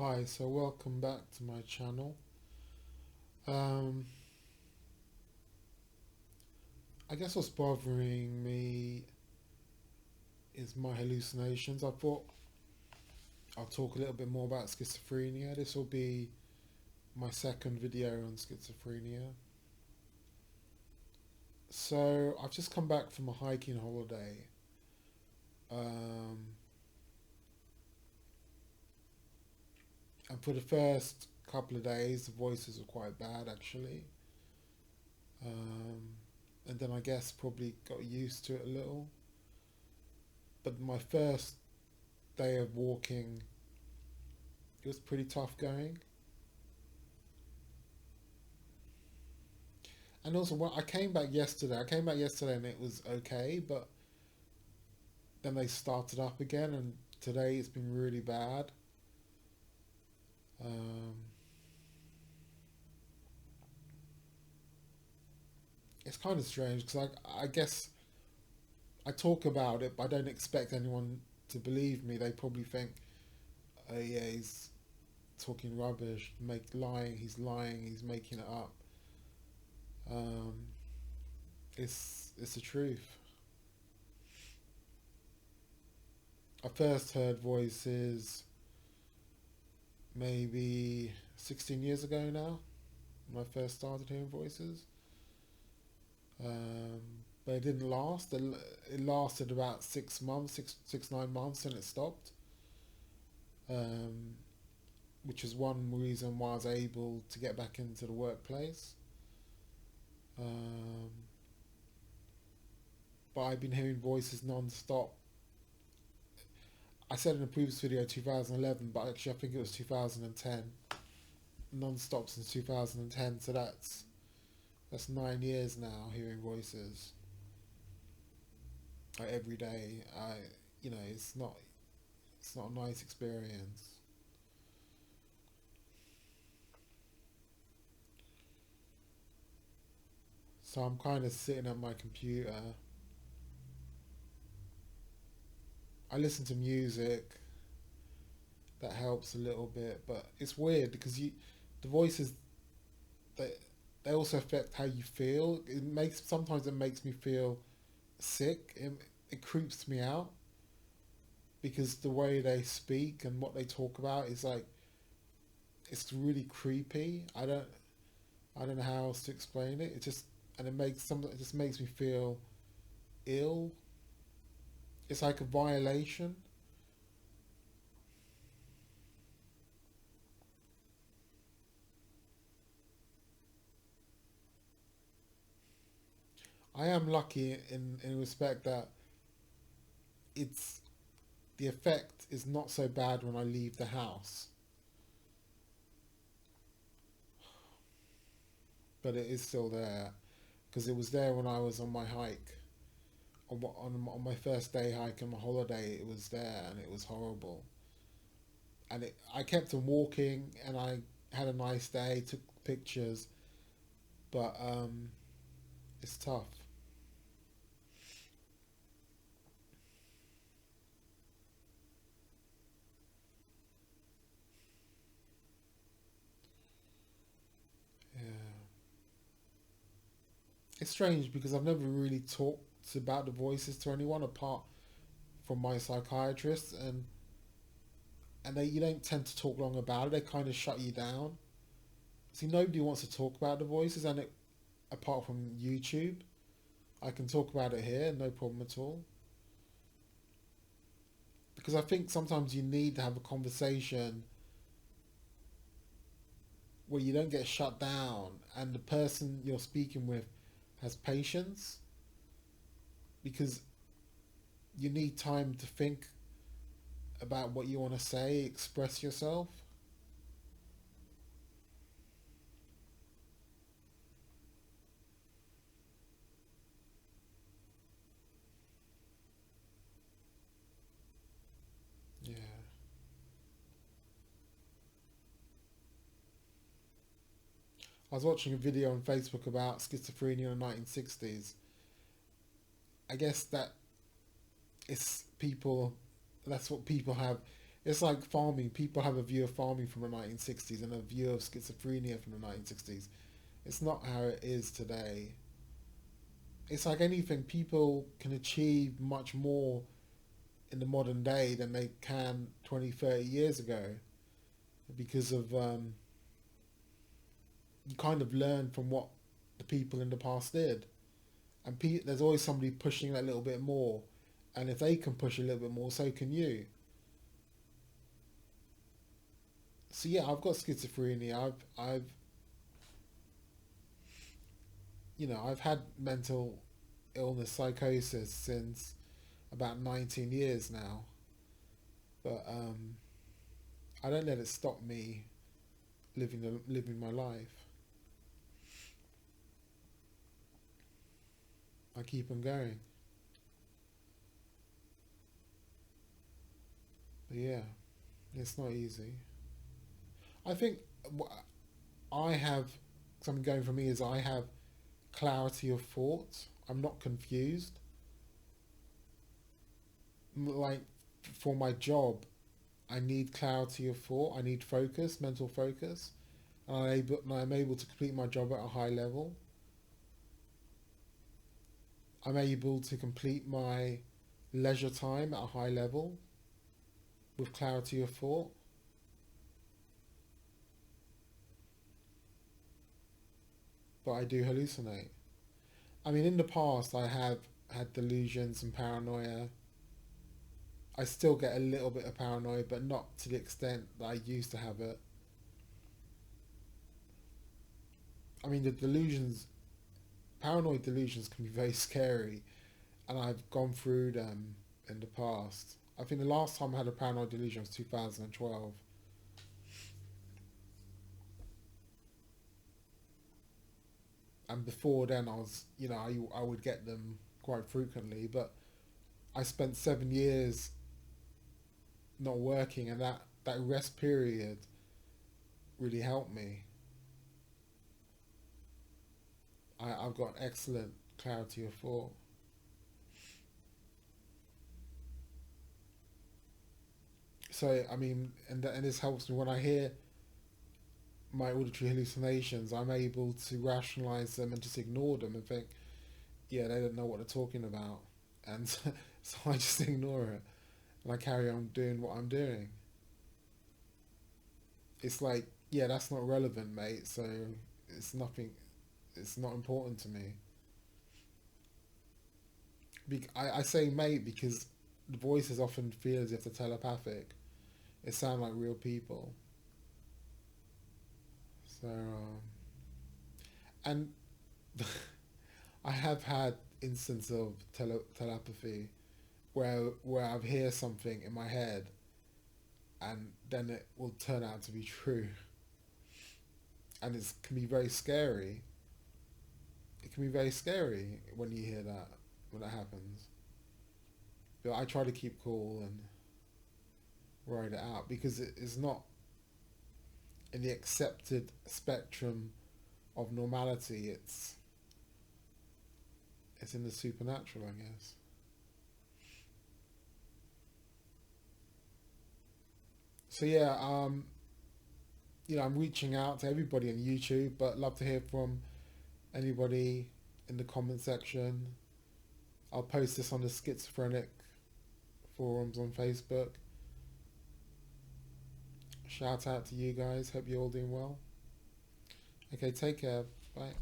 Hi, so welcome back to my channel. Um, I guess what's bothering me is my hallucinations. I thought I'll talk a little bit more about schizophrenia. This will be my second video on schizophrenia. So I've just come back from a hiking holiday. Um, and for the first couple of days, the voices were quite bad actually. Um, and then I guess probably got used to it a little. But my first day of walking, it was pretty tough going. And also, when I came back yesterday, and it was okay, but then they started up again, and today it's been really bad. Um, it's kind of strange because I guess I talk about it, but I don't expect anyone to believe me. They probably think, oh yeah, he's talking rubbish, he's lying, he's making it up. Um, it's the truth. I first heard voices maybe 16 years ago now when I first started hearing voices. Um, but it didn't last. It lasted about 6 months, 9 months, and it stopped. Um, which is one reason why I was able to get back into the workplace. Um, but I've been hearing voices non-stop. I said in a previous video 2011, but actually I think it was 2010. Non-stop since 2010, so that's 9 years now hearing voices like every day. It's not a nice experience. So I'm kind of sitting at my computer. I listen to music that helps a little bit, but it's weird because the voices they they also affect how you feel. It makes me feel sick. It creeps me out because the way they speak and what they talk about is like it's really creepy. I don't know how else to explain it. It just makes me feel ill. It's like a violation. I am lucky in respect that it's the effect is not so bad when I leave the house, but it is still there because it was there when I was on my hike. On my first day hike on my holiday, it was there and it was horrible. I kept on walking and I had a nice day, took pictures, but it's tough. Yeah, it's strange because I've never really talked about the voices to anyone apart from my psychiatrist, and you don't tend to talk long about it. They kind of shut you down. See, nobody wants to talk about the voices, apart from YouTube, I can talk about it here, no problem at all. Because I think sometimes you need to have a conversation where you don't get shut down, and the person you're speaking with has patience, because you need time to think about what you want to say, express yourself. Yeah. I was watching a video on Facebook about schizophrenia in the 1960s. I guess that it's people, that's what people have It's like farming. People have a view of farming from the 1960s and a view of schizophrenia from the 1960s. It's not how it is today. It's like anything, people can achieve much more in the modern day than they can 20, 30 years ago because of you kind of learn from what the people in the past did. And there's always somebody pushing that little bit more. And if they can push a little bit more, so can you. So yeah, I've got schizophrenia. I've had mental illness, psychosis since about 19 years now. But I don't let it stop me living my life. I keep on going. But yeah, it's not easy. I think I have something going for me is I have clarity of thought. I'm not confused. Like for my job, I need clarity of thought. I need focus, mental focus, and I'm able to complete my job at a high level. I'm able to complete my leisure time at a high level with clarity of thought. But I do hallucinate. I mean, in the past, I have had delusions and paranoia. I still get a little bit of paranoia, but not to the extent that I used to have it. I mean, the delusions, paranoid delusions can be very scary, and I've gone through them in the past. I think the last time I had a paranoid delusion was 2012. And before then, I would get them quite frequently, but I spent 7 years not working, and that rest period really helped me. I've got excellent clarity of thought. So I mean, and this helps me when I hear my auditory hallucinations. I'm able to rationalize them and just ignore them and think, yeah, they don't know what they're talking about, and so I just ignore it and I carry on doing what I'm doing. It's like, yeah, that's not relevant, mate. So it's nothing. It's not important to me. I say mate because the voices often feel as if they're telepathic. It sound like real people. So and I have had instances of telepathy where I hear something in my head and then it will turn out to be true, and it can be very scary. It can be very scary when you hear that when that happens. But I try to keep cool and write it out because it is not in the accepted spectrum of normality. It's in the supernatural, I guess. So yeah, I'm reaching out to everybody on YouTube, but love to hear from anybody in the comment section. I'll post this on the schizophrenic forums on Facebook. Shout out to you guys. Hope you're all doing well. Okay, take care. Bye.